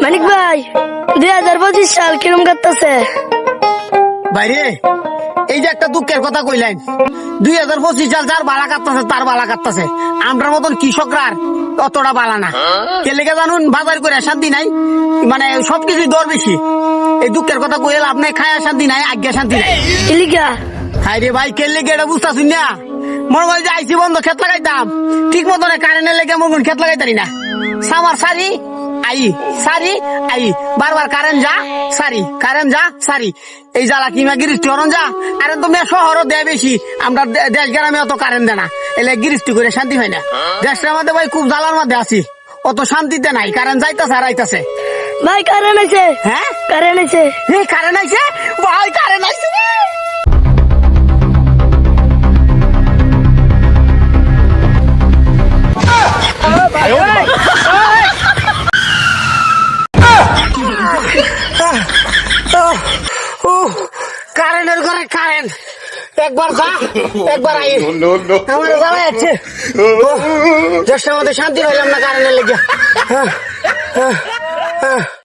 মানিক ভাই 2025 সাল কিরম কাটতেছে? বাইরে এই যে একটা দুঃখের কথা কইলেন, 2025 সাল যার বালা কাটতেছে তার বালা কাটতেছে, আমরা মতন কৃষকরা আর অতটা বালা না। কেলেকে জানুন, বাজার করে শান্তি নাই, মানে সবকিছু দর বেশি। এই দুঃখের কথা কইলে আপনি খায়া শান্তি নাই, আজ্ঞা শান্তি নাই। ইলিগা হাই রে ভাই, কেলেকে এটা বুঝতেছুন না? মনে হয় যে আইসি বন্ধ ক্ষেত লাগাইতাম, ঠিক মতন কারেন্টের লেগে মন ক্ষেত লাগাইতারি না। সামার সারি আই সারি আই, বারবার কারেন্ট যা সারি, কারেন্ট যা সারি। এই জ্বালা কিমা গিরিস্তি হরণ যা। আরে তো মেয়ে শহরও দেয় বেশি, আমরা দেশ গ্রামে অত কারেন্ট দেয় না, এলে গিরিস্তি করে শান্তি হয় না। দেশটার মধ্যে ভাই খুব জ্বালার মধ্যে আছি, অত শান্তিতে নাই। কারেন্ট যাইতাছে আর আইতাছে। ভাই কারেন্ট আছে, হ্যাঁ কারেন্ট আছে। এই কারেন্ট আইছে ভাই, কারেন্ট আইছে। কারেন্টের ঘরে কারেন্ট, একবার যা একবার আই, আমার জ্বালা যাচ্ছে। দেশের মধ্যে শান্তি হইলাম না কারেন্টের লেগে।